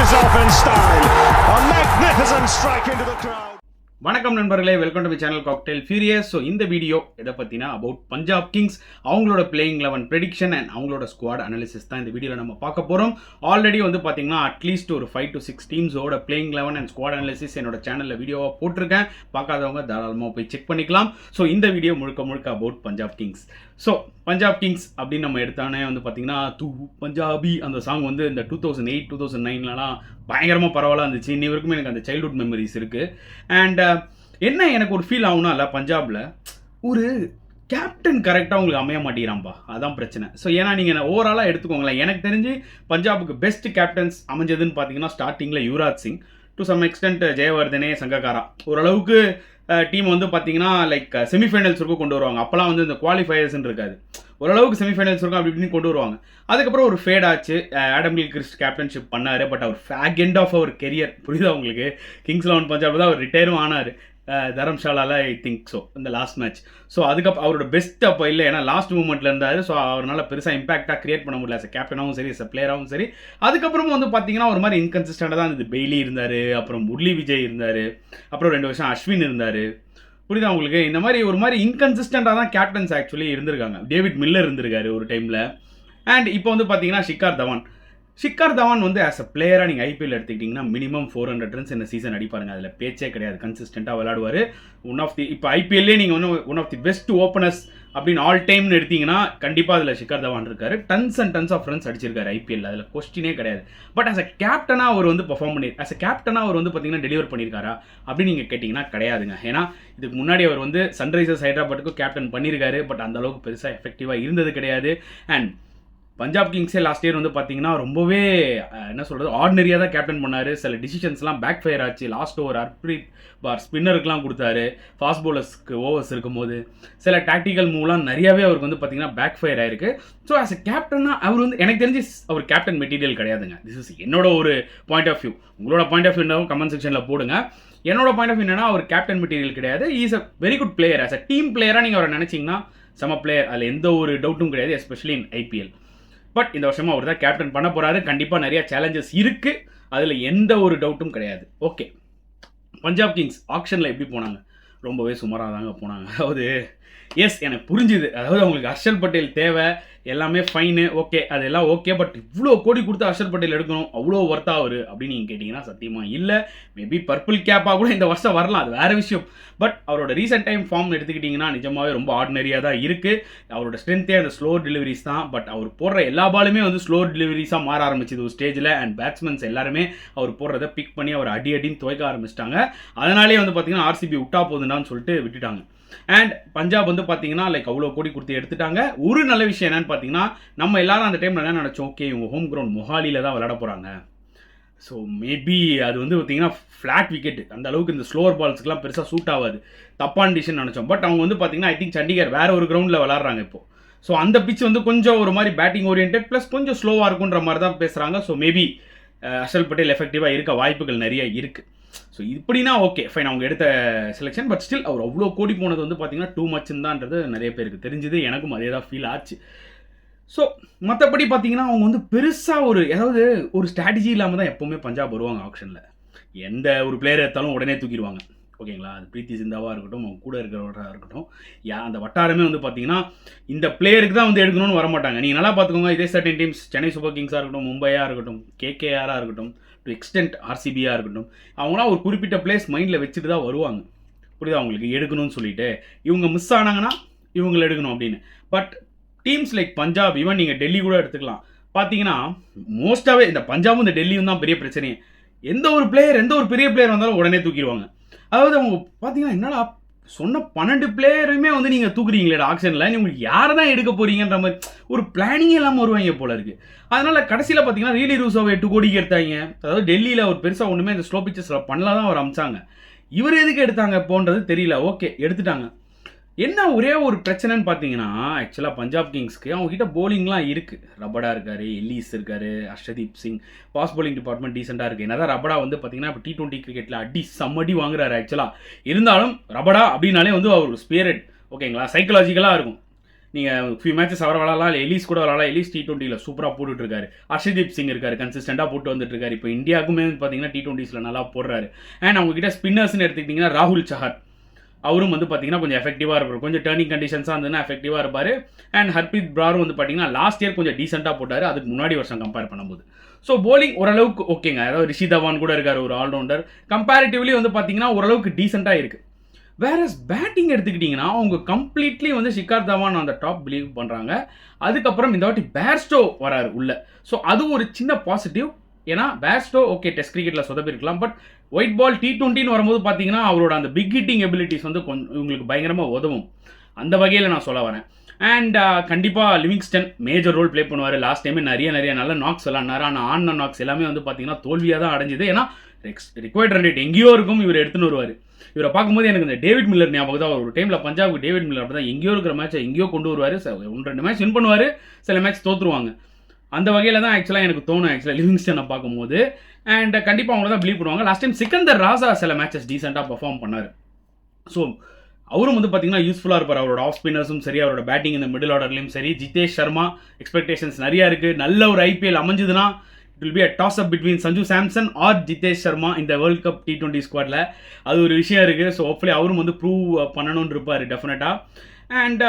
finishes off in style. A magnificent strike into the crowd. வணக்கம் நண்பர்களே, welcome to my channel cocktail furious. So இந்த video எதை பற்றினா about Punjab Kings, அவங்களோட playing 11 prediction and அவங்களோட squad analysis தான் இந்த வீடியோவில் நம்ம பார்க்க போகிறோம். ஆல்ரெடி வந்து பார்த்தீங்கன்னா அட்லீஸ்ட் ஒரு 5 to 6 டீம்ஸோட பிளேயிங் 11 அண்ட் ஸ்குவாட் அனாலிசிஸ் என்னோட சேனலில் வீடியோவாக போட்டிருக்கேன். பார்க்காதவங்க தாராளமாக போய் செக் பண்ணிக்கலாம். ஸோ இந்த வீடியோ முழுக்க about Punjab Kings. So Punjab Kings அப்படின்னு நம்ம எடுத்தானே வந்து பார்த்தீங்கன்னா தூ பஞ்சாபி அந்த சாங் வந்து இந்த 2008 2009லலாம் பயங்கரமாக பரவாயில்ல இருந்துச்சு. இன்னி வரைக்கும் எனக்கு அந்த சைல்ட்ஹுட் மெமரிஸ் இருக்குது. அண்ட் என்ன எனக்கு ஒரு ஃபீல் ஆகுனா இல்லை, பஞ்சாபில் ஒரு கேப்டன் கரெக்டாக உங்களுக்கு அமைய மாட்டேங்கிறான்பா, அதான் பிரச்சனை. ஸோ ஏன்னா நீங்கள் ஓவராலாக எடுத்துக்கோங்களேன், எனக்கு தெரிஞ்சு பஞ்சாபுக்கு பெஸ்ட் கேப்டன்ஸ் அமைஞ்சதுன்னு பார்த்தீங்கன்னா ஸ்டார்டிங்கில் Yuvraj Singh, to some extent Jayawardene, Sangakkara, ஓரளவுக்கு டீம் வந்து பார்த்தீங்கன்னா லைக் செமிஃபைனல்ஸ் வரைக்கும் கொண்டு வருவாங்க. அப்போலாம் வந்து இந்த குவாலிஃபயர்ஸ்ன்னு இருக்காது, ஓரளவுக்கு செமிஃபைனல்ஸ் இருக்கும் அப்படி இப்படின்னு கொண்டு வருவாங்க. அதுக்கப்புறம் ஒரு ஃபேட் ஆச்சு. ஆடம் கில்க்ரிஸ்ட் கேப்டன்ஷிப் பண்ணார். பட் அவர் ஃபேக் எண்ட் ஆஃப் அவர் கெரியர், புரியுதா உங்களுக்கு, கிங்ஸ் 11 பஞ்சாப் தான் அவர் ரிட்டையரும் ஆனார் தரம்ஷாலாவில், ஐ திங்க் ஸோ, இந்த லாஸ்ட் மேட்ச். ஸோ அதுக்கப்புறம் அவரோட பெஸ்ட் அப்போ இல்லை, ஏன்னா லாஸ்ட் மூமெண்ட்டில் இருந்தார். ஸோ அவரால் பெருசாக இம்பாக்டாக கிரியேட் பண்ண முடியல, கேப்டனாகவும் சரி, பிளேயராகவும் சரி. அதுக்கப்புறமும் வந்து பார்த்தீங்கன்னா ஒரு மாதிரி இன்கன்சிஸ்டண்டாக தான் இருந்தது. பெய்லி இருந்தார், அப்புறம் முரளி விஜய் இருந்தார், அப்புறம் 2 வருஷம் அஸ்வின் இருந்தார். புரியுதா உங்களுக்கு, இந்த மாதிரி ஒரு மாதிரி இன்கன்சிஸ்டண்டாக தான் கேப்டன்ஸ் ஆக்சுவலி இருந்திருக்காங்க. டேவிட் மில்லர் இருந்திருக்காரு ஒரு டைமில். அண்ட் இப்போ வந்து பார்த்தீங்கன்னா ஷிக்கர் தவான் வந்து ஆஸ் அ பிளேயராக நீங்கள் ஐபிஎல் எடுத்துக்கிட்டிங்கன்னா மினிமம் 400 ரன்ஸ் இந்த சீசன் அடிப்பாருங்க. அதில் பேச்சே கிடையாது, கன்சிஸ்டண்ட்டாக விளையாடுவார். இப்போ ஐபிஎல்லே நீங்கள் வந்து one of the best openers அப்படின்னு ஆல் டைம்னு எடுத்தீங்கன்னா கண்டிப்பாக அதில் ஷிக்கர் தவான் இருக்காரு. Tons and tons of runs அடிச்சிருக்காரு ஐபிஎல், அதில் கொஸ்டினே கிடையாது. பட் ஆஸ் அ கேப்டனாக அவர் வந்து பெர்ஃபார்ம் அவர் வந்து பார்த்தீங்கன்னா டெலிவர் பண்ணியிருக்காரா அப்படின்னு நீங்கள் கேட்டிங்கன்னா கிடையாதுங்க. ஏன்னா இதுக்கு முன்னாடி அவர் வந்து சன்ரைசர்ஸ் ஹைதராபாத்துக்கும் கேப்டன் பண்ணியிருக்காரு. பட் அந்த அளவுக்கு பெருசாக எஃபெக்டிவாக இருந்தது கிடையாது. அண்ட் பஞ்சாப் கிங்ஸே லாஸ்ட் இயர் வந்து பார்த்தீங்கன்னா ரொம்பவே என்ன சொல்கிறது, ஆர்டினரியாக தான் கேப்டன் பண்ணார். சில டிசிஷன்ஸ்லாம் பேக் ஃபயர் ஆச்சு. லாஸ்ட் ஓவர் ஹர்ப்ரீத் பார் ஸ்பின்னருக்குலாம் கொடுத்தாரு, ஃபாஸ்ட் பவுலர்ஸ்க்கு ஓவர்ஸ் இருக்கும்போது. சில டாக்டிக்கல் மூவ்லாம் நிறையாவே அவருக்கு வந்து பார்த்தீங்கன்னா பேக் ஃபயர் ஆயிருக்கு. ஸோ ஆஸ் அ கேப்டனாக அவர் வந்து எனக்கு தெரிஞ்சு அவர் கேப்டன் மெட்டீரியல் கிடையாதுங்க. திஸ் இஸ் என்னோட ஒரு பாயிண்ட் ஆஃப் வியூ. உங்களோட பாயிண்ட் ஆஃப் வியூ கமெண்ட் செக்ஷனில் போடுங்க. என்னோட பாயிண்ட் ஆஃப் வியூ என்னன்னா, அவர் கேப்டன் மெட்டீரியல் கிடையாது. Is a very good player. As a team பிளேயராக நீங்கள் அவரை நினச்சிங்கன்னா செம பிளேயர், அதில் எந்த ஒரு டவுட்டும் கிடையாது, எஸ்பெஷலி இன் ஐபிஎல். பட் இந்த வருஷமாக அவர் தான் கேப்டன் பண்ண போகிறாரு. கண்டிப்பாக நிறைய சேலஞ்சஸ் இருக்குது, அதில் எந்த ஒரு டவுட்டும் கிடையாது. ஓகே, பஞ்சாப் கிங்ஸ் ஆக்ஷனில் எப்படி போனாங்க? ரொம்பவே சுமாராக தாங்க போனாங்க. அதாவது எஸ், எனக்கு புரிஞ்சுது. அதாவது அவங்களுக்கு ஹர்ஷல் பட்டேல் தேவை, எல்லாமே ஃபைனு, ஓகே, அதெல்லாம் ஓகே. பட் இவ்வளோ கோடி கொடுத்து ஹர்ஷல் பட்டேல் எடுக்கணும், அவ்வளோ ஒர்த்தா அவர் அப்படின்னு நீங்கள் கேட்டிங்கன்னா சத்தியமாக இல்லை. மேபி பர்பிள் கேப்பாக கூட இந்த வருஷம் வரலாம், அது வேறு விஷயம். பட் அவரோட ரீசெண்ட் டைம் ஃபார்ம் எடுத்துக்கிட்டிங்கன்னா நிஜமாகவே ரொம்ப ஆர்டினரியாக தான் இருக்குது. அவரோட ஸ்ட்ரென்த்தே அந்த ஸ்லோ டெலிவரிஸ் தான். பட் அவர் போடுற எல்லா பாலுமே வந்து ஸ்லோ டெலிவரிஸாக மாற ஆரம்பிச்சிது ஒரு ஸ்டேஜில். அண்ட் பேட்ஸ்மேன்ஸ் எல்லாருமே அவர் போடுறதை பிக் பண்ணி அவர் அடின்னு துவைக்க ஆரம்பிச்சிட்டாங்க. அதனாலே வந்து பார்த்தீங்கன்னா ஆர்சிபி விட்டா போதுண்டான்னு சொல்லிட்டு விட்டுட்டாங்க. அண்ட் பஞ்சாப் வந்து பார்த்தீங்கன்னா லைக் அவ்வளோ கோடி கொடுத்து எடுத்துட்டாங்க. ஒரு நல்ல விஷயம் என்னன்னு பார்த்தீங்கன்னா, நம்ம எல்லாரும் அந்த டைமில் என்ன நினச்சோம், ஓகே இவங்க ஹோம் கிரவுண்ட் மொஹாலியில் தான் விளையாட போகிறாங்க. ஸோ மேபி அது வந்து பார்த்தீங்கன்னா ஃப்ளாட் விக்கெட், அந்த அளவுக்கு இந்த ஸ்லோவர் பால்ஸ்க்குலாம் பெருசாக சூட் ஆகாது, தப்பான டிசிஷன் நினச்சோம். பட் அவங்க வந்து பார்த்தீங்கன்னா ஐ திங்க் சண்டிகர் வேறு ஒரு கிரவுண்டில் விளாட்றாங்க இப்போ. ஸோ அந்த பிச் வந்து கொஞ்சம் ஒரு மாதிரி பேட்டிங் ஓரியன்ட் ப்ளஸ் கொஞ்சம் ஸ்லோவாக இருக்குன்ற மாதிரி தான் பேசுகிறாங்க. ஸோ மேபி ஹர்ஷல் பட்டேல் எஃபெக்டிவாக இருக்க வாய்ப்புகள் நிறைய இருக்குது. ஸோ இப்படின்னா ஓகே ஃபைன், அவங்க எடுத்த செலெக்ஷன். பட் ஸ்டில் அவர் அவ்வளோ கோடி போனது வந்து பார்த்தீங்கன்னா டூ மச்சுன்னு தான்ன்றது நிறைய பேருக்கு தெரிஞ்சுது. எனக்கும் அதே தான் ஃபீல் ஆச்சு. ஸோ மற்றபடி பார்த்தீங்கன்னா அவங்க வந்து பெருசாக ஏதாவது ஒரு ஸ்ட்ராட்டஜி இல்லாமல் தான் எப்போவுமே பஞ்சாப் வருவாங்க ஆக்ஷனில். எந்த ஒரு பிளேயர் எடுத்தாலும் உடனே தூக்கிடுவாங்க, ஓகேங்களா. அது பிரீத்தி சிந்தாவாக இருக்கட்டும், அவங்க கூட இருக்கிறவராக இருக்கட்டும், அந்த வட்டாரமே வந்து பார்த்தீங்கன்னா இந்த பிளேயருக்கு தான் வந்து எடுக்கணும்னு வரமாட்டாங்க. நீங்கள் நல்லா பார்த்துக்கோங்க, இதே சர்டன் டீம்ஸ், சென்னை சூப்பர் கிங்ஸாக இருக்கட்டும், மும்பையாக இருக்கட்டும், கேகேஆராக இருக்கட்டும், டு எக்ஸ்டென்ட் ஆர்சிபியாக இருக்கட்டும், அவங்களாம் ஒரு குறிப்பிட்ட பிளேஸ் மைண்டில் வச்சுட்டு தான் வருவாங்க. புரியுதா அவங்களுக்கு, எடுக்கணும்னு சொல்லிட்டு. இவங்க மிஸ் ஆனாங்கன்னா இவங்களை எடுக்கணும் அப்படின்னு. But teams like Punjab, even நீங்கள் டெல்லி கூட எடுத்துக்கலாம், பார்த்தீங்கன்னா மோஸ்ட்டாகவே இந்த பஞ்சாபும் இந்த டெல்லியும் தான் பெரிய பிரச்சனையே. எந்த ஒரு பெரிய பிளேயர் வந்தாலும் உடனே தூக்கிடுவாங்க. அதாவது அவங்க பார்த்தீங்கன்னா என்னடா சொன்ன 12 பிளேயருமே வந்து நீங்கள் தூக்குறீங்களே ஆக்ஷனில், உங்களுக்கு யாரை தான் எடுக்க போகிறீங்கன்ற மாதிரி ஒரு பிளானிங்கே இல்லாமல் வருவாங்க போல இருக்குது. அதனால் கடைசியில் பார்த்தீங்கன்னா ரீலி ரூசோவை 8 கோடிக்கு எடுத்தாங்க. அதாவது டெல்லியில் ஒரு பெருசாக ஒன்றுமே இந்த ஸ்லோ பிச்சஸில் பண்ணலாம் தான் அவர் அமிச்சாங்க. இவர் எதுக்கு எடுத்தாங்க போன்றது தெரியல. ஓகே எடுத்துட்டாங்க. என்ன ஒரே ஒரு பிரச்சனைன்னு பார்த்தீங்கன்னா, ஆக்சுவலாக பஞ்சாப் கிங்ஸ்க்கு அவங்ககிட்ட போலிங்லாம் இருக்குது. ரபடா இருக்கார், எல்லிஸ் இருக்கார், Harshdeep Singh, fast bowling department டீசெண்டாக இருக்குது. என்னதான் ரபடா வந்து பார்த்தீங்கன்னா இப்போ T20 கிரிக்கெட்டில் செம்மடி வாங்குறாரு ஆக்சுவலாக. இருந்தாலும் ரபடா அப்படின்னாலே வந்து அவர் ஸ்பிரிட், ஓகேங்களா, சைக்கலாஜிக்கலாக இருக்கும். நீங்கள் ஃபியூ மேட்சஸ் அவர் விளாடலாம், இல்லை எலிஸ் கூட விளாடலாம். எலிஸ் T20யில் சூப்பராக போட்டுட்ருக்காரு. ஹர்ஷதீப் சிங் இருக்காரு, கன்சிஸ்டண்ட்டாக போட்டு வந்துட்டுருக்காரு. இப்போ இந்தியாவுக்குமே பார்த்தீங்கன்னா T20ஸில் நல்லா போடுறாரு. அண்ட் அவங்ககிட்ட ஸ்பின்னர்ஸ்னு எடுத்துக்கிட்டிங்கன்னா ராகுல் சஹர், அவரும் வந்து பார்த்தீங்கன்னா கொஞ்சம் எஃபெக்டிவாக இருப்பார். கொஞ்சம் டர்னிங் கண்டிஷன்ஸாக இருந்ததுன்னா எஃபெக்டிவாக இருப்பார். அண்ட் ஹர்ப்ரீத் பிராரும் வந்து பார்த்தீங்கன்னா லாஸ்ட் இயர் கொஞ்சம் டீசெண்டாக போட்டார், அதுக்கு முன்னாடி வருஷம் கம்பேர் பண்ணும்போது. ஸோ போலிங் ஓரளவுக்கு ஓகேங்க. அதாவது ரிஷி தவான் கூட இருக்கார், ஒரு ஆல்ரவுண்டர். கம்பேரிட்டிவ்லி வந்து பார்த்தீங்கன்னா ஓரளவுக்கு டீசெண்டாக இருக்குது. வேறஸ் பேட்டிங் எடுத்துக்கிட்டிங்கன்னா அவங்க கம்ப்ளீட்லி வந்து ஷிகர் தவான் அந்த டாப் பிலீவ் பண்ணுறாங்க. அதுக்கப்புறம் இந்த வாட்டி பேர்ஸ்டோ வராரு உள்ள. ஸோ அது ஒரு சின்ன பாசிட்டிவ். ஏன்னா பேர்ஸ்டோ ஓகே டெஸ்ட் கிரிக்கெட்டில் சொதப்பிருக்கலாம், பட் ஒயிட் பால் T20ன்னு வரும்போது பார்த்தீங்கன்னா அவரோட அந்த பிக் ஹிட்டிங் எபிலிட்டிஸ் வந்து கொஞ்சம் இவங்களுக்கு பயங்கரமாக உதவும். அந்த வகையில் நான் சொல்ல வரேன். அண்ட் கண்டிப்பாக லிவிங்ஸ்டன் மேஜர் ரோல் ப்ளே பண்ணுவார். லாஸ்ட் டைமே நிறைய நல்ல நாக்ஸ் விளாட்னாரு. ஆனால் ஆன் நாக்ஸ் எல்லாமே வந்து பார்த்தீங்கன்னா தோல்வியாக தான் அடைஞ்சிது. ஏன்னா ரிக்வயர்ட் ரன் ரேட் எங்கேயோ இருக்கும், இவர் எடுத்துன்னு வருவார். இவரை பார்க்கும்போது எனக்கு இந்த டேவிட் மில்லர் ஞாபகம் தான். ஒரு டைமில் பஞ்சாபுக்கு டேவிட் மில்லர் அப்படி தான் எங்கேயோ இருக்கிற மேட்சை எங்கேயோ கொண்டு வருவார். 1-2 மேட்ச் வின் பண்ணுவார், சில மேட்ச் தோற்றுருவாங்க. அந்த வகையில் தான் ஆக்சுவலாக எனக்கு தோணும் ஆக்சுவலாக லிவிங்ஸ்டனை பார்க்கும்போது. அண்ட் கண்டிப்பாக அவங்க தான் பிலீவ் பண்ணுவாங்க. லாஸ்ட் டைம் சிக்கந்தர் ராசா சில மேட்சஸ் டீசெண்டாக பர்ஃபார்ம் பண்ணார். ஸோ அவரும் வந்து பார்த்தீங்கன்னா யூஸ்ஃபுல்லாக இருப்பார். அவரோட ஆஃப் ஸ்பின்னர்ஸும் சரி, அவரோட பேட்டிங் இந்த மிடில் ஆர்டர்லையும் சரி. ஜிதேஷ் சர்மா எக்ஸ்பெக்டேஷன்ஸ் நிறையா இருக்குது. நல்ல ஒரு IPL அமைஞ்சதுன்னா it will be a toss up between Sanju Samson or Jitesh Sharma இந்த வேர்ல்ட் கப் T20 ஸ்குவாடில். அது ஒரு விஷயம் இருக்குது. ஸோ ஹோப்ஃபுல்லி அவரும் வந்து ப்ரூவ் பண்ணணும்னு இருப்பார் டெஃபினட்டாக. அண்ட்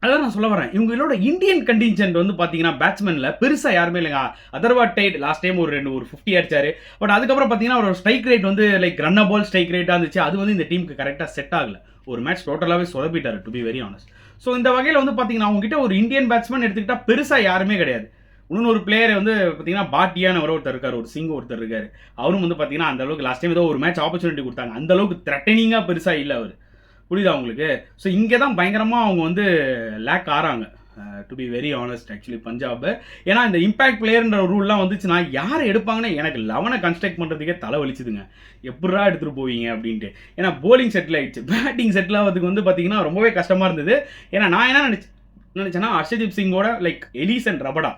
அதான் நான் சொல்ல வரேன், இவங்களோட இந்தியன் கண்டின்ஜென்ட் வந்து பார்த்தீங்கன்னா பேட்ஸ்மேனில் பெருசாக யாருமே இல்லைங்க. அதர்வா டைட் லாஸ்ட் டைம் ஒரு 50 அடிச்சாரு. பட் அதுக்கப்புறம் பார்த்தீங்கன்னா ஒரு ஸ்ட்ரைக் ரேட் வந்து லைக் ரன்ன பால் ஸ்ட்ரைக் ரேட்டாக இருந்துச்சு. அது வந்து இந்த டீமுக்கு கரெக்டாக செட் ஆகலை. ஒரு மேட்ச் டோட்டலாகவே சொதப்பிட்டார், to be very honest. So இந்த வகையில் வந்து பார்த்தீங்கன்னா அவங்ககிட்ட ஒரு இந்தியன் பேட்ஸ்மேன் எடுத்துக்கிட்டால் பெருசாக யாருமே கிடையாது. இன்னொரு பிளேயர் வந்து பார்த்தீங்கன்னா பாட்டியான ஒருத்தர் இருக்கார், ஒரு சிங் ஒருத்தர் இருக்கார். அவரும் வந்து பார்த்தீங்கன்னா அந்த அளவுக்கு லாஸ்ட் டைம் ஏதோ ஒரு மேட்ச் ஆப்பர்ச்சுனிட்டி கொடுத்தாங்க, அந்த அளவுக்கு த்ரெட்டனிங்காக பெருசாக இல்லை அவர். புரியுதா உங்களுக்கு? ஸோ இங்கே தான் பயங்கரமாக அவங்க வந்து லேக் ஆகிறாங்க, to be very honest actually Punjab. ஏன்னா இந்த இம்பாக்ட் பிளேயர்ன்ற ரூல்லாம் வந்துச்சுன்னா யார் எடுப்பாங்கன்னா எனக்கு 11 கன்ஸ்ட்ரக்ட் பண்ணுறதுக்கே தலை வலிச்சுதுங்க. எப்படா எடுத்துகிட்டு போவீங்க அப்படின்ட்டு. ஏன்னா போலிங் செட்டில் ஆகிடுச்சு, பேட்டிங் செட்டில் ஆகிறதுக்கு வந்து பார்த்தீங்கன்னா ரொம்பவே கஷ்டமாக இருந்தது. ஏன்னா நான் என்ன நினச்சேன்னா ஹர்ஷதீப் சிங்கோட லைக் எலிஸ் அண்ட் ரபடா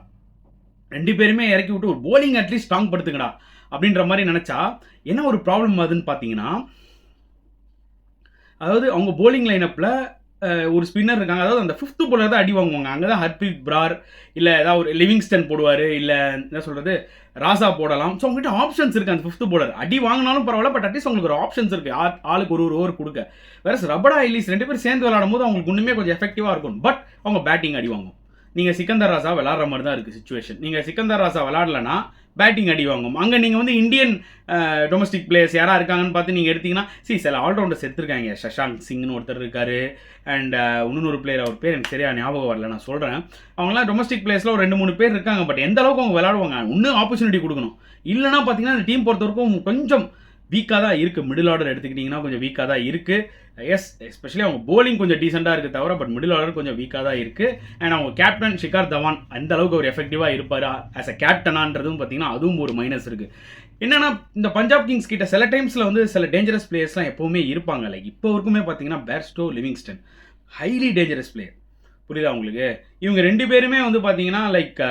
2 பேருமே இறக்கி விட்டு ஒரு போலிங் அட்லீஸ்ட் ஸ்ட்ராங் படுத்துங்கடா அப்படின்ற மாதிரி நினச்சா என்ன ஒரு ப்ராப்ளம் ஆகுதுன்னு பார்த்தீங்கன்னா, அதாவது அவங்க போலிங் லைனப்பில் ஒரு ஸ்பின்னர் இருக்காங்க. அதாவது அந்த 5th bowler தான் அடி வாங்குவாங்க. அங்கே தான் ஹர்ப்ரீத் பிரார் இல்லை ஏதாவது ஒரு லிவிங்ஸ்டன் போடுவார், இல்லை என்ன சொல்கிறது ராசா போடலாம். ஸோ அவங்ககிட்ட ஆப்ஷன்ஸ் இருக்குது. அந்த 5th bowler அடி வாங்கினாலும் பரவாயில்ல, பட் அட்லீஸ்ட் அவங்களுக்கு ஒரு ஆப்ஷன்ஸ் இருக்குது, ஆளுக்கு ஒரு ஓவர் கொடுக்க. வேறு ரபடா எலிஸ் 2 பேர் சேர்ந்து விளாடும் போது அவங்களுக்கு இன்னுமே கொஞ்சம் எஃபெக்டிவாக இருக்கும். பட் அவங்க பேட்டிங் அடி வாங்கும். நீங்கள் சிக்கந்தர் ராசா விளாட்ற மாதிரி தான் இருக்குது சுச்சுவேஷன். நீங்கள் சிக்கந்தர் ராசா விளாடலன்னா பேட்டிங் அடி வாங்கும். அங்கே நீங்கள் வந்து இந்தியன் டொமஸ்டிக் பிளேயர்ஸ் யாராக இருக்காங்கன்னு பார்த்து நீங்கள் எடுத்திங்கன்னா சில ஆல்ரவுண்டர்ஸ் எடுத்திருக்காங்க. சஷாங்க் சிங்னு ஒருத்தர் இருக்கார். அண்ட் இன்னொரு பிளேயர், அவர் பேர் எனக்கு சரியாக ஞாபகம் வரல, நான் சொல்கிறேன். அவங்களாம் டொமஸ்டிக் பிளேயர்ஸில் ஒரு 2-3 பேர் இருக்காங்க. பட் எந்த அளவுக்கு அவங்க விளாடுவாங்க, இன்னும் ஆப்பர்ச்சுனிட்டி கொடுக்கணும். இல்லைனா பார்த்தீங்கன்னா இந்த டீம் பொறுத்தவரைக்கும் கொஞ்சம் வீக்காக தான் இருக்குது. மிடில் ஆர்டர் எடுத்துக்கிட்டிங்கன்னா கொஞ்சம் வீக்காக தான் இருக்குது. எஸ், எஸ்பெஷலி அவங்க போலிங் கொஞ்சம் டீசெண்டாக இருக்குது தவிர, பட் மிடில் ஆர்டர் கொஞ்சம் வீக்காக தான் இருக்குது. அண்ட் அவங்க கேப்டன் ஷிகர் தவான் அந்த அளவுக்கு ஒரு எஃபெக்டிவாக இருப்பார் ஆஸ் அ கேப்டனான்றதும் பார்த்தீங்கன்னா அதுவும் ஒரு மைனஸ் இருக்குது. என்னன்னா இந்த பஞ்சாப் கிங்ஸ் கிட்ட சில டைம்ஸில் வந்து சில டேஞ்சரஸ் பிளேயர்ஸ்லாம் எப்போவுமே இருப்பாங்க. லைக் இப்போ வரைக்குமே பார்த்தீங்கன்னா Bairstow, Livingstone highly dangerous player. புரியுதா உங்களுக்கு? இவங்க 2 பேருமே வந்து பார்த்தீங்கன்னா லைக்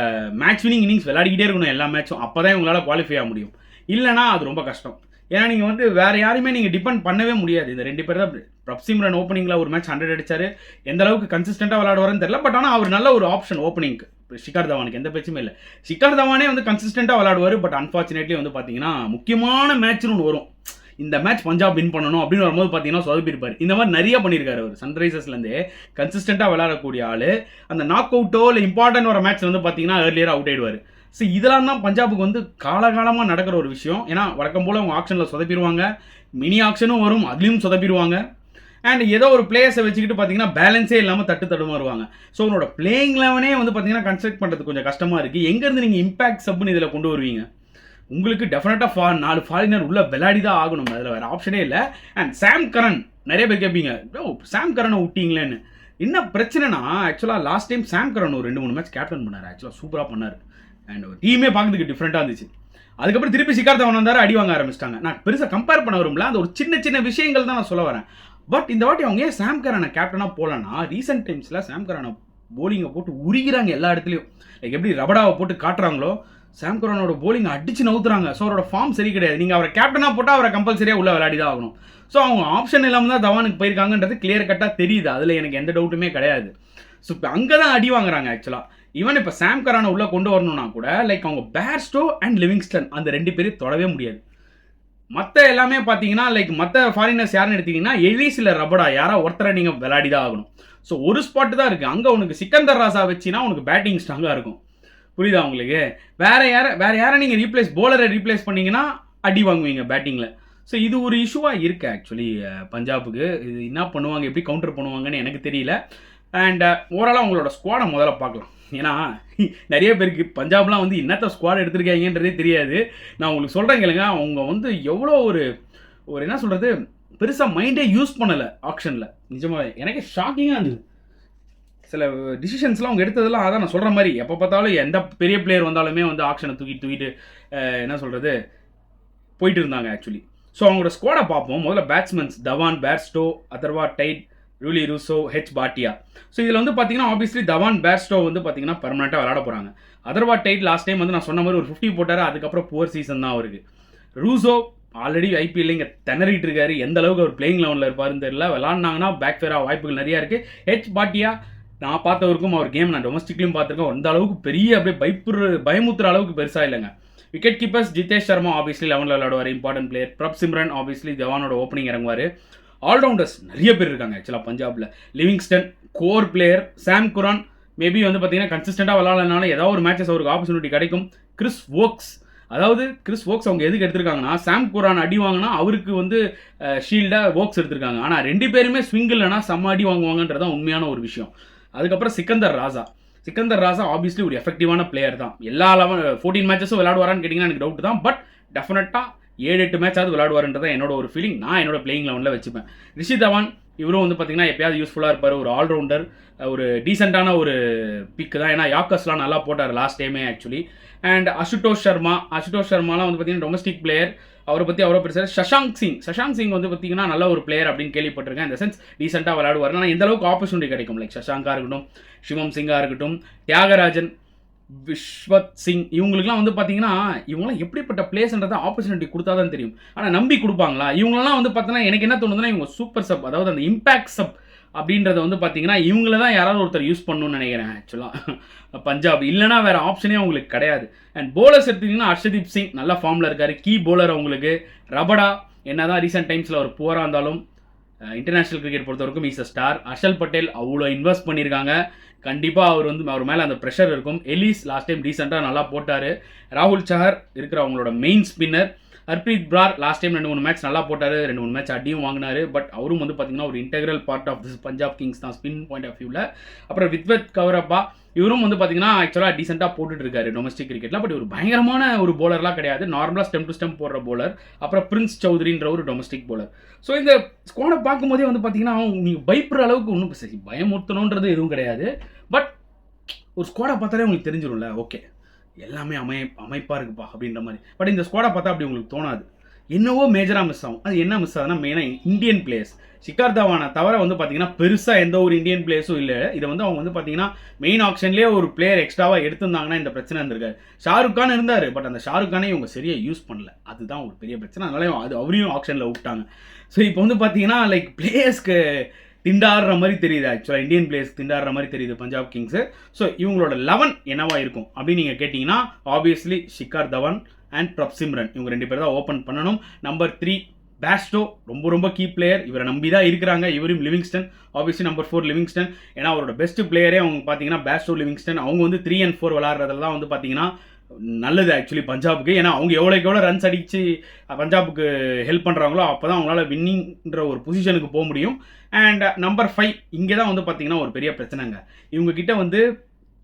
மேட்ச் வினிங் இன்னிங்ஸ் விளையாடிக்கிட்டே இருக்கணும் எல்லா மேட்சும். அப்போ தான் இவங்களால் குவாலிஃபை ஆக முடியும். இல்லைனா அது ரொம்ப கஷ்டம். ஏன்னா நீங்கள் வந்து வேறு யாரையுமே நீங்கள் டிபெண்ட் பண்ணவே முடியாது. இந்த 2 பேர் தான். பிரப்சிம்ரன் ஓப்பனிங்கில் ஒரு மேட்ச் 100 அடிச்சார். எந்த அளவுக்கு கன்சிஸ்டண்ட்டாக விளையாடுவாருன்னு தெரியல. பட் ஆனால் அவர் நல்ல ஒரு ஆப்ஷன் ஓப்பனிங்க்கு. ஷிகர் தவானுக்கு எந்த பேச்சுமே இல்லை. ஷிகர் தவானே வந்து கன்சிஸ்டண்ட்டாக விளையாடுவார். பட் அன்ஃபார்ச்சுனேட்லி வந்து பார்த்தீங்கன்னா முக்கியமான மேட்ச்னு ஒன்று வரும், இந்த மேட்ச் பஞ்சாப் வின் பண்ணணும் அப்படின்னு வரும்போது பார்த்தீங்கன்னா சொதப்பிருப்பார். இந்த மாதிரி நிறைய பண்ணியிருக்காரு அவர். சன்ரைசர்ஸ்லேருந்தே கன்சிஸ்டண்ட்டாக விளையாடக்கூடிய ஆள் அந்த நாக் அவுட்டோ இல்லை இம்பார்ட்டன்ட் வர மேட்ச் வந்து பார்த்தீங்கன்னா ஏர்லியராக அவுட் ஆயிடுவார். ஸோ இதெல்லாம் தான் பஞ்சாபுக்கு வந்து காலகாலமாக நடக்கிற ஒரு விஷயம். ஏன்னா வழக்கம் போல் அவங்க ஆக்ஷனில் சொதப்பிடுவாங்க, மினி ஆக்ஷனும் வரும், அதுலேயும் சொதப்பிடுவாங்க. அண்ட் ஏதோ ஒரு பிளேயர்ஸை வச்சுக்கிட்டு பார்த்தீங்கன்னா பேலன்ஸே இல்லாமல் தடுமாறுவாங்க. ஸோ உங்களோட பிளேயிங் லெவனே வந்து பார்த்தீங்கன்னா கன்ஸ்ட்ரக்ட் பண்ணுறது கொஞ்சம் கஷ்டமாக இருக்குது. எங்கேருந்து நீங்கள் இம்பாக்ட் சப்னு இதில் கொண்டு வருவீங்க? உங்களுக்கு டெஃபினட்டாக 4 ஃபாரினர் உள்ள விளையாடி தான் ஆகணும், அதில் வேறு ஆப்ஷனே இல்லை. அண்ட் சாம் கரன் நிறைய பேர் கேட்பீங்க, சாம் கரனை விட்டீங்களேன்னு. என்ன பிரச்சனைனா ஆக்சுவலாக லாஸ்ட் டைம் சாம் கரன் ஒரு 2-3 மேட்ச் கேப்டன் பண்ணார். ஆக்சுவலாக சூப்பராக பண்ணார். அண்ட் டீமே பார்க்கறதுக்கு டிஃப்ரெண்ட்டாக இருந்துச்சு. அதுக்கப்புறம் திருப்பி ஷிகர் தவான் வந்தார், அடி வாங்க ஆரம்பிச்சிட்டாங்க. நான் பெருசாக கம்பேர் பண்ண வரும்ல, அந்த ஒரு சின்ன விஷயங்கள் தான் நான் சொல்ல வரேன். பட் இந்த வாட்டி அவங்க ஏன் சாம் கரனை கேப்டனாக போகலன்னா, ரீசெண்ட் டைம்ஸில் சாம் கரனை போலிங்கை போட்டு உரிகிறாங்க எல்லா இடத்துலையும். லைக் எப்படி ரபடாவை போட்டு காட்டுறாங்களோ சாம் கரனோட போலிங்கை அடிச்சு நவுத்துறாங்க. ஸோ அவரோட ஃபார்ம் சரி கிடையாது. நீங்கள் அவரை கேப்டனாக போட்டால் அவரை கம்பல்சரியாக உள்ள விளையாடி தான் ஆகணும். ஸோ அவங்க ஆப்ஷன் இல்லாமல் தான் தவானுக்கு போயிருக்காங்கன்றது கிளியர் கட்டாக தெரியுது. அதில் எனக்கு எந்த டவுட்டுமே கிடையாது. ஸோ இப்போ அங்கே தான் அடி வாங்குறாங்க ஆக்சுவலாக. ஈவன் இப்போ சாம் கரானை உள்ளே கொண்டு வரணும்னா கூட லைக் அவங்க பேர்ஸ்டோ அண்ட் லிவிங்ஸ்டன் அந்த 2 பேரும் தொடவே முடியாது. மற்ற எல்லாமே பார்த்தீங்கன்னா லைக் மற்ற ஃபாரினர்ஸ் யாருன்னு எடுத்தீங்கன்னா எலிஸ் இல்லை ரபடா யாரா ஒருத்தரை நீங்கள் விளையாடி தான் ஆகணும். ஸோ ஒரு ஸ்பாட்டு தான் இருக்குது. அங்கே உனக்கு சிக்கந்தர் ராசா வச்சுன்னா உனக்கு பேட்டிங் ஸ்ட்ராங்காக இருக்கும். புரியுதா உங்களுக்கு? வேற யாரை நீங்கள் போலரை ரீப்ளேஸ் பண்ணிங்கன்னா அடி வாங்குவீங்க பேட்டிங்கில். ஸோ இது ஒரு இஷ்யூவாக இருக்குது ஆக்சுவலி பஞ்சாபுக்கு. இது என்ன பண்ணுவாங்க, எப்படி கவுண்டர் பண்ணுவாங்கன்னு எனக்கு தெரியல. அண்ட் ஓவராலாக அவங்களோட ஸ்குவாடை முதல்ல பார்க்கலாம். ஏன்னா நிறைய பேருக்கு பஞ்சாப்லாம் வந்து என்னத்த ஸ்குவாட் எடுத்திருக்காங்கன்றதே தெரியாது. நான் உங்களுக்கு சொல்கிறேன் கேளுங்க, அவங்க வந்து எவ்வளோ ஒரு என்ன சொல்கிறது, பெருசாக மைண்டே யூஸ் பண்ணலை ஆக்ஷனில். நிஜமாக எனக்கு ஷாக்கிங்காக இருந்தது சில டிசிஷன்ஸ்லாம் அவங்க எடுத்ததெல்லாம். அதான் நான் சொல்கிற மாதிரி எப்போ பார்த்தாலும் எந்த பெரிய பிளேயர் வந்தாலுமே வந்து ஆக்ஷனை தூக்கிட்டு என்ன சொல்கிறது போயிட்டு இருந்தாங்க ஆக்சுவலி. ஸோ அவங்களோட ஸ்குவாடை பார்ப்போம். முதல்ல batsmen Dhawan, Bairstow, Atharva Taide, Rilee Rossouw, H Bhatia. So இதில் வந்து பார்த்தீங்கன்னா ஆப்வியஸ்லி தவான், பேர்ஸ்டோ வந்து பார்த்தீங்கன்னா பர்மனெண்ட்டாக விளையாட போகிறாங்க. அதர்வா டைட் லாஸ்ட் டைம் வந்து நான் சொன்ன மாதிரி ஒரு 50 போட்டார். அதுக்கப்புறம் புவர் சீசன் தான் அவருக்கு. ரூசோ ஆல்ரெடி ஐபிஎல் இங்கே திணறிட்டு இருக்காரு. எந்த அளவுக்கு அவர் பிளேயிங் லெவனில் இருப்பாருன்னு தெரியல. விளாட்னாங்கன்னா பேக் ஃபேராக வாய்ப்புகள் நிறையா இருக்குது. ஹெச் பாட்டியா நான் பார்த்தவருக்கும் அவர் கேம் நான் டொமஸ்டிக்லையும் பார்த்துருக்கேன். அந்த அளவுக்கு பெரிய அப்படியே பயமுத்துற அளவுக்கு பெருசாக இல்லைங்க. Wicket keepers Jitesh Sharma obviously 11ல் விளையாடுவார், important player. Prabhsimran obviously தவானோட ஓப்பனிங் இறங்குவார். ஆல்ரவுண்டர்ஸ் நிறைய பேர் இருக்காங்க ஆக்சுவலாக பஞ்சாபில். Livingstone core player, Sam Curran maybe வந்து பார்த்தீங்கன்னா கன்சிஸ்டண்டாக விளாட்றதுனால ஏதாவது ஒரு மேட்சஸ் அவருக்கு ஆப்பர்ச்சுனிட்டி கிடைக்கும். கிறிஸ் வோக்ஸ் அவங்க எதுக்கு எடுத்திருக்காங்கன்னா சாம் குரான் அடி வாங்கினா அவருக்கு வந்து ஷீல்டாக வோக்ஸ் எடுத்திருக்காங்க. ஆனால் 2 பேருமே ஸ்விங் இல்லைனா செம்ம அடி வாங்குவாங்கன்றதான் உண்மையான ஒரு விஷயம். அதுக்கப்புறம் சிக்கந்தர் ராசா ஆப்வியஸ்லி ஒரு எஃபெக்டிவான பிளேயர் தான். எல்லா 14 மேட்சஸும் விளையாடுவாரான்னு கேட்டிங்கன்னா எனக்கு டவுட் தான். பட் டெஃபினட்டாக 7-8 மேட்சாவது விளையாடுவார்ன்றதான் என்னோட ஒரு ஃபீலிங். நான் என்னோட பிளேயிங் லெவனில் வச்சுப்பேன். ரிஷி தவான் இவரும் வந்து பார்த்தீங்கன்னா எப்பயாவது யூஸ்ஃபுல்லாக இருப்பார். ஒரு ஆல்ரவுண்டர், ஒரு டீசெண்டான ஒரு பிக் தான். ஏன்னா யாக்கர்ஸ்லாம் நல்லா போட்டார் லாஸ்ட் டைமே ஆக்சுவலி. அண்ட் அசுதோஷ் சர்மாலாம் வந்து பார்த்தீங்கன்னா டொமஸ்டிக் பிளேயர். அவரை பற்றி அவ்வளோ பெருசாக. சஷாங்க் சிங் வந்து பார்த்தீங்கன்னா நல்ல ஒரு பிளேயர் அப்படின்னு கேள்விப்பட்டிருக்கேன். இந்த சென்ஸ் டீசெண்டாக விளையாடுவார். ஆனால் எந்த அளவுக்கு ஆப்பர்ச்சுனிட்டி கிடைக்கும் லைக் சஷாங்காக இருக்கட்டும், சிவம் சிங்காக இருக்கட்டும், தியாகராஜன், விஸ்வத் சிங், இவங்களுக்குலாம் வந்து பார்த்தீங்கன்னா இவங்களாம் எப்படிப்பட்ட பிளேஸ்ன்றதை ஆப்பர்ச்சுனிட்டி கொடுத்தா தான் தெரியும். ஆனால் நம்பி கொடுப்பாங்களா? இவங்களெல்லாம் வந்து பார்த்தீங்கன்னா எனக்கு என்ன தோணுதுன்னா இவங்க சூப்பர் சப், அதாவது அந்த இம்பேக்ட் சப் அப்படின்றத வந்து பார்த்தீங்கன்னா இவங்கள தான் யாராவது ஒருத்தர் யூஸ் பண்ணணும்னு நினைக்கிறேன் ஆக்சுவலாக பஞ்சாப். இல்லைனா வேறு ஆப்ஷனே அவங்களுக்கு கிடையாது. அண்ட் போலர்ஸ் எடுத்திங்கன்னா ஹர்ஷதீப் சிங் நல்ல ஃபார்மில் இருக்கார். கீ போலர் அவங்களுக்கு. ரபடா என்ன தான் ரீசெண்ட் டைம்ஸில் அவர் போராக இருந்தாலும் இன்டர்நேஷ்னல் கிரிக்கெட் பொறுத்தவரைக்கும் is a star. Harshal Patel அவ்வளோ இன்வெஸ்ட் பண்ணியிருக்காங்க. கண்டிப்பாக அவர் மேலே அந்த ப்ரெஷர் இருக்கும். எலிஸ் லாஸ்ட் டைம் டீசெண்டாக நல்லா போட்டார். ராகுல் சஹர் இருக்கிற அவங்களோட main spinner. Harpreet Brar last time 2-3 match நல்லா போட்டார், 2-3 மேட்ச் அடியும் வாங்கினார். பட் அவரும் வந்து பார்த்தீங்கன்னா ஒரு integral part of this Punjab Kings தான் ஸ்பின் பாயிண்ட் ஆஃப் வியூவில். அப்புறம் வித்வத் கவரப்பா இவரும் வந்து பார்த்தீங்கன்னா ஆக்சுவலாக டீசெண்டாக போட்டுட்டு இருக்காரு டொமஸ்டிக் கிரிக்கெட்டில். பட் ஒரு பயங்கரமான ஒரு போலர்லாம் கிடையாது, நார்மலாக ஸ்டெம் டு ஸ்டெம் போடுற போலர். அப்புறம் பிரின்ஸ் சௌத்ரின்ற ஒரு டொமஸ்டிக் போலர். ஸோ இந்த ஸ்குவாடை பார்க்கும்போதே வந்து பார்த்தீங்கன்னா நீங்கள் பயப்படுற அளவுக்கு ஒன்றும் சரி பயமுறுத்தணுன்றது எதுவும் கிடையாது. பட் ஒரு ஸ்குவாடை பார்த்தாலே உங்களுக்கு தெரிஞ்சிடும்ல, ஓகே எல்லாமே அமைப்பாக இருக்குப்பா அப்படின்ற மாதிரி. பட் இந்த ஸ்குவாடை பார்த்தா அப்படி உங்களுக்கு தோணாது. என்னவோ மேஜராக மிஸ் ஆகும். அது என்ன மிஸ் ஆகுதுன்னா மெயினாக இந்தியன் பிளேயர்ஸ். ஷிகர் தவானை தவிர வந்து பார்த்தீங்கன்னா பெருசாக எந்த ஒரு இந்தியன் பிளேயர்ஸும் இல்லை. இதை வந்து அவங்க வந்து பார்த்தீங்கன்னா மெயின் ஆப்ஷன்லேயே ஒரு பிளேயர் எக்ஸ்ட்ராவாக எடுத்திருந்தாங்கன்னா இந்த பிரச்சனை இருந்திருக்காரு. ஷாருக் கான் இருந்தார், பட் அந்த ஷாருக் கானே இவங்க சரியாக யூஸ் பண்ணல. அதுதான் ஒரு பெரிய பிரச்சனை. அதனால அவரையும் ஆப்ஷனில் விட்டாங்க. ஸோ இப்போ வந்து பார்த்தீங்கன்னா லைக் பிளேயர்ஸ்க்கு திண்டாடுற மாதிரி தெரியுது. ஆக்சுவலாக இந்தியன் பிளேயர்ஸ் திண்டாடுற மாதிரி தெரியுது பஞ்சாப் கிங்ஸு. ஸோ இவங்களோட 11 என்னவா இருக்கும் அப்படின்னு நீங்கள் கேட்டிங்கன்னா ஆப்வியஸ்லி ஷிகர் தவான் அண்ட் பிரப் சிம்ரன் இவங்க 2 பேர் தான் ஓப்பன் பண்ணணும். நம்பர் 3 பேஸ்டோ ரொம்ப கீ பிளேயர். இவரை நம்பி தான் இருக்கிறாங்க. இவரும் லிவிங்ஸ்டன் ஆப்வியஸ்லி. Number 4 Livingstone. ஏன்னா அவரோட பெஸ்ட் பிளேயரே அவங்க பார்த்தீங்கன்னா பேஸ்டோ லிவிங்ஸ்டன். அவங்க வந்து 3 and 4 விளாட்றதுல தான் வந்து பார்த்தீங்கன்னா நல்லது ஆக்சுவலி பஞ்சாபுக்கு. ஏன்னா அவங்க எவ்வளோ ரன்ஸ் அடித்து பஞ்சாபுக்கு ஹெல்ப் பண்ணுறாங்களோ அப்போ தான் அவங்களால வின்னிங்ன்ற ஒரு பொசிஷனுக்கு போக முடியும். அண்ட் நம்பர் 5 இங்கே தான் வந்து பார்த்தீங்கன்னா ஒரு பெரிய பிரச்சனைங்க. இவங்ககிட்ட வந்து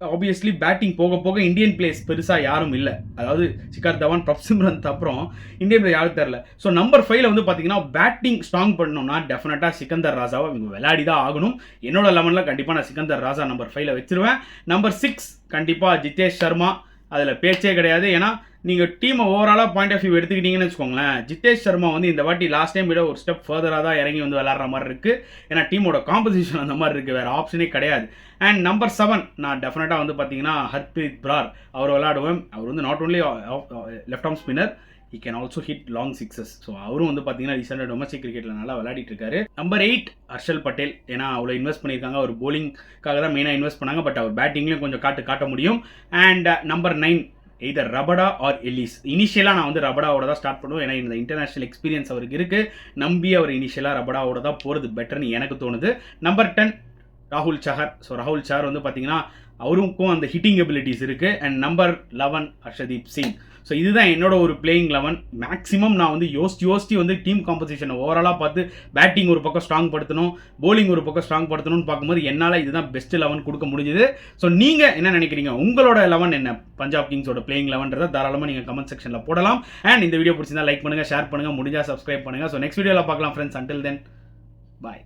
ஆப்வியஸ்லி பேட்டிங் போக போக இந்தியன் பிளேயர்ஸ் பெருசாக யாரும் இல்லை. அதாவது ஷிகர் தவான், பிரப் சிம்ரன் அப்புறம் இந்தியன் பிளேயர் யாரும் தெரில. ஸோ நம்பர் 5 வந்து பார்த்தீங்கன்னா பேட்டிங் ஸ்ட்ராங் பண்ணணும்னா டெஃபினட்டாக சிக்கந்தர் ராசாவை இவங்க விளையாடி தான் ஆகணும். என்னோட 11ல் கண்டிப்பாக நான் சிக்கந்தர் ராசா நம்பர் 5ல் வச்சிருவேன். நம்பர் 6 கண்டிப்பாக ஜிதேஷ் சர்மா. அதில் பேச்சே கிடையாது. ஏன்னா நீங்கள் டீமை ஓவராலாக பாயிண்ட் ஆஃப் வியூ எடுத்துக்கிட்டீங்கன்னு வச்சுக்கோங்களேன், ஜிதேஷ் சர்மா வந்து இந்த வாட்டி லாஸ்ட் டைம் விட ஒரு ஸ்டெப் ஃபர்தராக தான் இறங்கி வந்து விளாட்ற மாதிரி இருக்குது. ஏன்னா டீமோட காம்பசிஷன் அந்த மாதிரி இருக்குது, வேறு ஆப்ஷனே கிடையாது. அண்ட் நம்பர் 7 நான் டெஃபினட்டாக வந்து பார்த்தீங்கன்னா ஹர்ப்ரீத் பிரார் அவர் விளையாடுவேன். அவர் வந்து not only left arm spinner, he can also hit long sixes. So அவரும் வந்து பார்த்தீங்கன்னா ரீசெண்டாக டொமஸ்டிக் கிரிக்கெட்டில் நல்லா விளையாடிட்டு இருக்காரு. நம்பர் 8 ஹர்ஷல் பட்டேல். ஏன்னா அவ்வளோ இன்வெஸ்ட் பண்ணியிருக்காங்க, அவர் போலிங்காக தான் மெயினாக இன்வெஸ்ட் பண்ணாங்க, பட் அவர் பேட்டிங்லேயும் கொஞ்சம் காட்ட முடியும். And number 9 either Rabada or Ellis. இனிஷியலாக நான் வந்து ரபடாவோட தான் ஸ்டார்ட் பண்ணுவேன், ஏன்னா இந்த இன்டர்நேஷனல் எக்ஸ்பீரியன்ஸ் அவருக்கு இருக்குது. நம்பி அவர் இனிஷியலாக ரபடாவோட தான் போகிறது பெட்டர்னு எனக்கு தோணுது. நம்பர் 10 ராகுல் சஹர். ஸோ ராகுல் சஹர் வந்து பார்த்தீங்கன்னா அவருக்கும் அந்த ஹிட்டிங் எபிலிட்டிஸ் இருக்குது. And number 11 Harshdeep Singh. So இதுதான் என்னோட ஒரு பிளேயிங் 11. மேக்ஸிமம் நான் வந்து யோசிச்சு வந்து டீம் காம்போசிஷனை ஓவராலாக பார்த்து பேட்டிங் ஒரு பக்கம் ஸ்ட்ராங் படுத்தணும், போலிங் ஒரு பக்கம் ஸ்ட்ராங் படுத்தணும்னு பார்க்கும்போது என்னால் இதுதான் பெஸ்ட் 11 கொடுக்க முடிஞ்சுது. ஸோ நீங்கள் என்ன நினைக்கிறீங்க, உங்களோட 11 என்ன பஞ்சாப் கிங்ஸோட பிளேயிங் 11ன்றதை தாராளமாக நீங்கள் கமெண்ட் செக்ஷனில் போடலாம். அண்ட் இந்த வீடியோ பிடிச்சிருந்தா லைக் பண்ணுங்கள், ஷேர் பண்ணுங்கள், முடிஞ்சால் சப்ஸ்கிரைப் பண்ணுங்கள். ஸோ நெக்ஸ்ட் வீடியோவில் பார்க்கலாம் ஃப்ரெண்ட்ஸ். அன்டில் தென் பாய்.